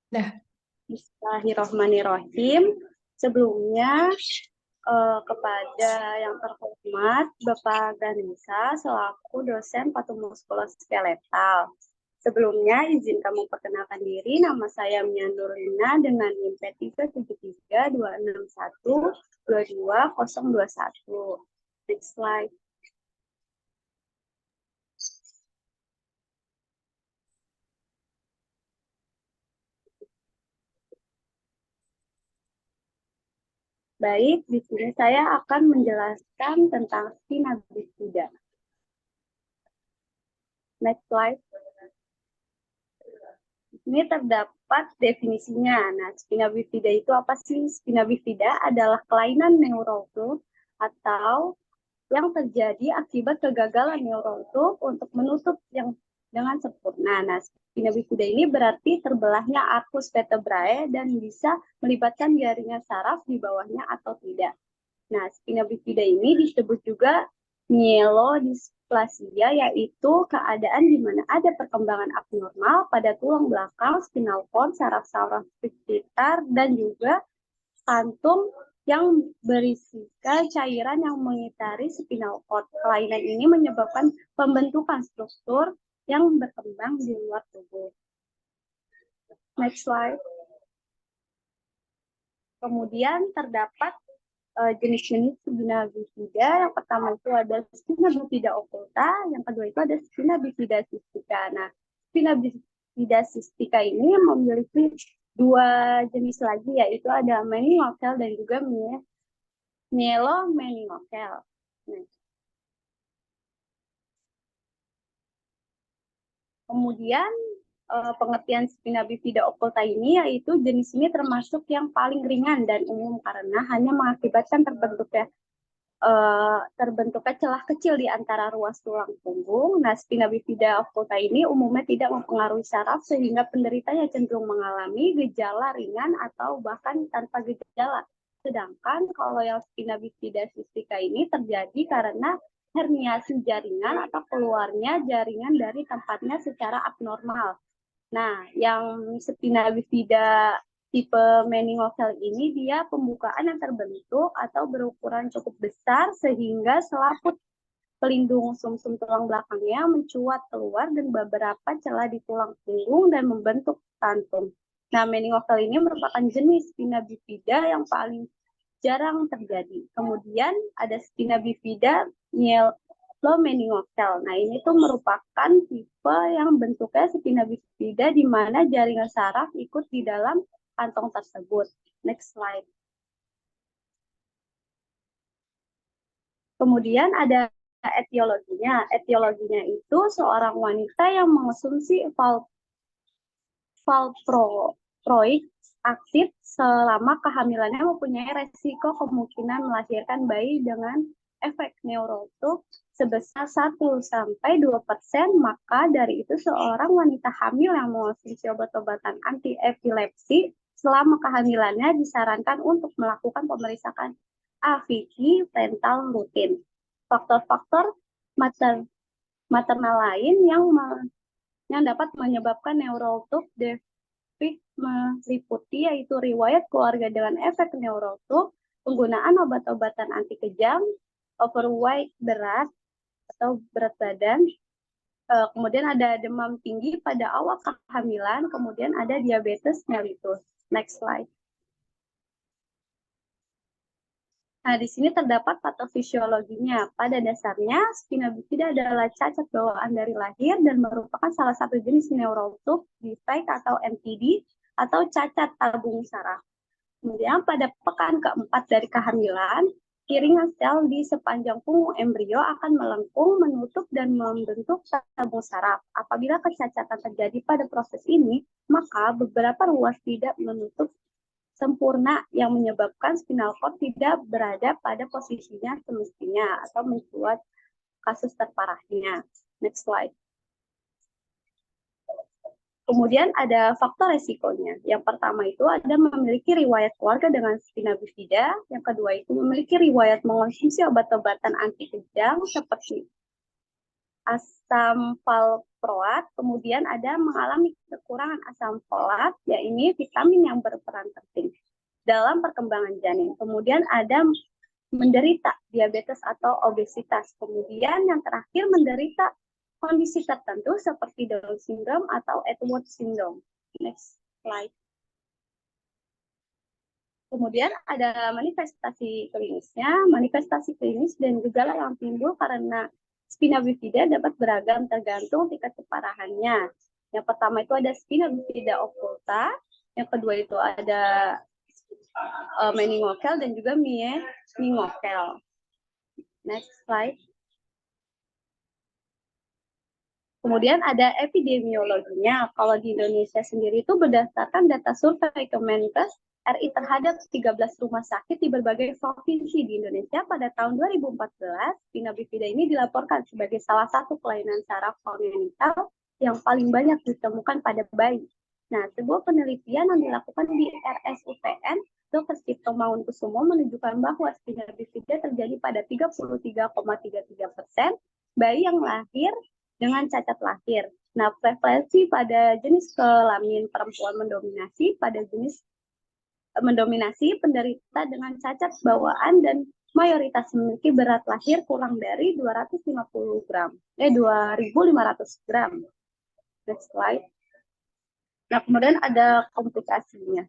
Nah, Bismillahirrahmanirrahim. Sebelumnya kepada yang terhormat Bapak Ganesha selaku dosen patumuskulaskeletal. Sebelumnya izin kami perkenalkan diri, nama saya Mia Nurlina dengan NIM P37326122021. Next slide. Baik, di sini saya akan menjelaskan tentang spina bifida. Next slide. Ini terdapat definisinya. Nah, spina bifida itu apa sih? Spina bifida adalah kelainan neural tube atau yang terjadi akibat kegagalan neural tube untuk menutup yang dengan sempurna. Nah, spina bifida ini berarti terbelahnya arcus vertebrae dan bisa melibatkan jaringan saraf di bawahnya atau tidak. Nah, spina bifida ini disebut juga myelodysplasia, yaitu keadaan di mana ada perkembangan abnormal pada tulang belakang, spinal cord, saraf-saraf sekitar, dan juga kantung yang berisikan cairan yang mengitari spinal cord. Kelainan ini menyebabkan pembentukan struktur yang berkembang di luar tubuh. Next slide. Kemudian terdapat jenis-jenis spina bifida. Yang pertama itu ada spina bifida occulta, yang kedua itu ada spina bifida cystica. Nah, spina bifida cystica ini memiliki dua jenis lagi, yaitu ada meningokel dan juga mielomeningokel. Nah, kemudian pengertian spina bifida occulta ini yaitu jenis ini termasuk yang paling ringan dan umum karena hanya mengakibatkan terbentuknya celah kecil di antara ruas tulang punggung. Nah, spina bifida occulta ini umumnya tidak mempengaruhi saraf sehingga penderitanya cenderung mengalami gejala ringan atau bahkan tanpa gejala. Sedangkan kalau yang spina bifida cystica ini terjadi karena herniasi jaringan atau keluarnya jaringan dari tempatnya secara abnormal. Nah, yang spina bifida tipe meningokel ini dia pembukaan yang terbentuk atau berukuran cukup besar sehingga selaput pelindung sumsum tulang belakangnya mencuat keluar dan beberapa celah di tulang punggung dan membentuk kantung. Nah, meningokel ini merupakan jenis spina bifida yang paling jarang terjadi. Kemudian ada spina bifida mielomeningokel. Nah, ini tuh merupakan tipe yang bentuknya spina bifida di mana jaringan saraf ikut di dalam kantong tersebut. Next slide. Kemudian ada etiologinya. Etiologinya itu seorang wanita yang mengonsumsi valproic aktif selama kehamilannya mempunyai resiko kemungkinan melahirkan bayi dengan efek neural tube sebesar 1-2%, maka dari itu seorang wanita hamil yang mengonsumsi obat-obatan anti-epilepsi selama kehamilannya disarankan untuk melakukan pemeriksaan AVT rental rutin. Faktor-faktor maternal lain yang dapat menyebabkan neural tube defect meliputi yaitu riwayat keluarga dengan efek neural tube, penggunaan obat-obatan anti kejang, overweight berat atau berat badan, kemudian ada demam tinggi pada awal kehamilan, kemudian ada diabetes mellitus. Next slide. Nah, di sini terdapat patofisiologinya. Pada dasarnya, spina bifida adalah cacat bawaan dari lahir dan merupakan salah satu jenis neural tube defect atau NTD atau cacat tabung saraf. Kemudian pada pekan keempat dari kehamilan, kiringan sel di sepanjang punggung embrio akan melengkung, menutup, dan membentuk tabung saraf. Apabila kecacatan terjadi pada proses ini, maka beberapa ruas tidak menutup sempurna yang menyebabkan spinal cord tidak berada pada posisinya semestinya atau mencuat kasus terparahnya. Next slide. Kemudian ada faktor resikonya. Yang pertama itu ada memiliki riwayat keluarga dengan spina bifida. Yang kedua itu memiliki riwayat mengonsumsi obat-obatan anti kejang seperti asam proat, kemudian ada mengalami kekurangan asam folat, yaitu vitamin yang berperan penting dalam perkembangan janin. Kemudian ada menderita diabetes atau obesitas. Kemudian yang terakhir menderita kondisi tertentu seperti Down syndrome atau Edwards syndrome. Next slide. Kemudian ada manifestasi klinisnya. Manifestasi klinis dan gejala yang timbul karena spina bifida dapat beragam tergantung tingkat keparahannya. Yang pertama itu ada spina bifida occulta, yang kedua itu ada meningokel dan juga meningokel. Next slide. Kemudian ada epidemiologinya. Kalau di Indonesia sendiri itu berdasarkan data survei Kemenkes RI terhadap 13 rumah sakit di berbagai provinsi di Indonesia pada tahun 2014, spina bifida ini dilaporkan sebagai salah satu kelainan saraf kongenital yang paling banyak ditemukan pada bayi. Nah, sebuah penelitian yang dilakukan di RSUPN, Dr. Cipto Mangunkusumo menunjukkan bahwa spina bifida terjadi pada 33,33% bayi yang lahir dengan cacat lahir. Nah, prevalensi pada jenis kelamin perempuan mendominasi penderita dengan cacat bawaan dan mayoritas memiliki berat lahir kurang dari 250 gram, 2.500 gram. Next slide. Nah, kemudian ada komplikasinya.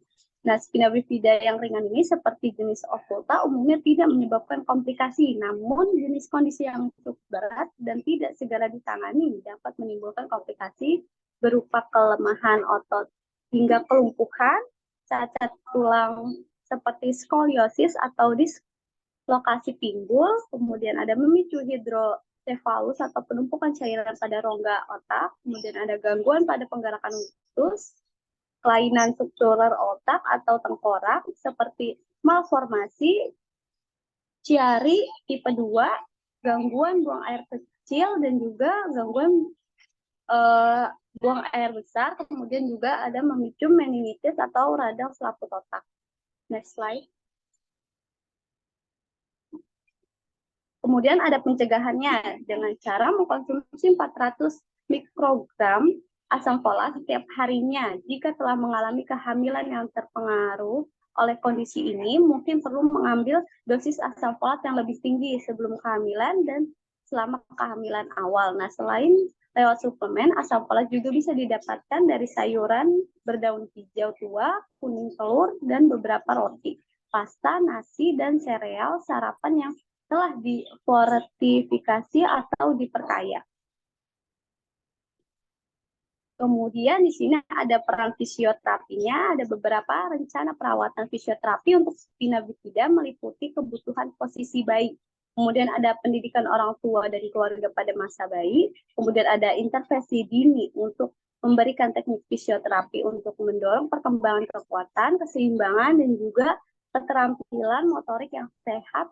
Nah, spina bifida yang ringan ini seperti jenis occulta umumnya tidak menyebabkan komplikasi, namun jenis kondisi yang cukup berat dan tidak segera ditangani dapat menimbulkan komplikasi berupa kelemahan otot hingga kelumpuhan, cacat tulang seperti skoliosis atau dislokasi pinggul, kemudian ada memicu hidrosefalus atau penumpukan cairan pada rongga otak, kemudian ada gangguan pada penggerakan usus, kelainan struktural otak atau tengkorak seperti malformasi Chiari tipe 2, gangguan buang air kecil dan juga gangguan buang air besar, kemudian juga ada memicu meningitis atau radang selaput otak. Next slide. Kemudian ada pencegahannya dengan cara mengkonsumsi 400 mikrogram asam folat setiap harinya. Jika telah mengalami kehamilan yang terpengaruh oleh kondisi ini, mungkin perlu mengambil dosis asam folat yang lebih tinggi sebelum kehamilan dan selama kehamilan awal. Nah, selain lewat suplemen, asam folat juga bisa didapatkan dari sayuran berdaun hijau tua, kuning telur, dan beberapa roti, pasta, nasi, dan sereal sarapan yang telah difortifikasi atau diperkaya. Kemudian di sini ada peran fisioterapinya, ada beberapa rencana perawatan fisioterapi untuk spina bifida meliputi kebutuhan posisi bayi. Kemudian ada pendidikan orang tua dan keluarga pada masa bayi. Kemudian ada intervensi dini untuk memberikan teknik fisioterapi untuk mendorong perkembangan kekuatan, keseimbangan, dan juga keterampilan motorik yang sehat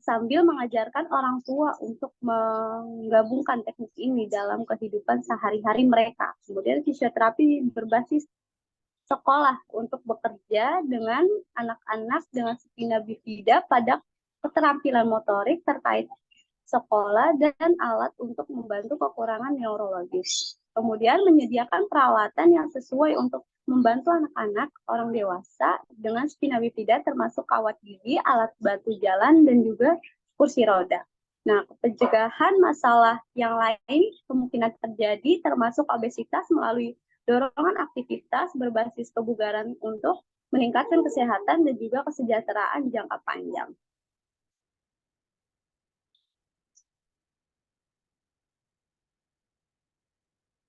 sambil mengajarkan orang tua untuk menggabungkan teknik ini dalam kehidupan sehari-hari mereka. Kemudian fisioterapi berbasis sekolah untuk bekerja dengan anak-anak dengan spina bifida pada keterampilan motorik terkait sekolah dan alat untuk membantu kekurangan neurologis. Kemudian menyediakan perawatan yang sesuai untuk membantu anak-anak, orang dewasa dengan spina bifida termasuk kawat gigi, alat bantu jalan, dan juga kursi roda. Nah, pencegahan masalah yang lain kemungkinan terjadi termasuk obesitas melalui dorongan aktivitas berbasis kebugaran untuk meningkatkan kesehatan dan juga kesejahteraan jangka panjang.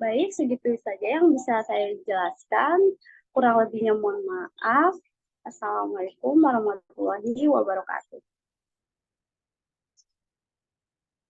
Baik, segitu saja yang bisa saya jelaskan. Kurang lebihnya mohon maaf. Assalamualaikum warahmatullahi wabarakatuh.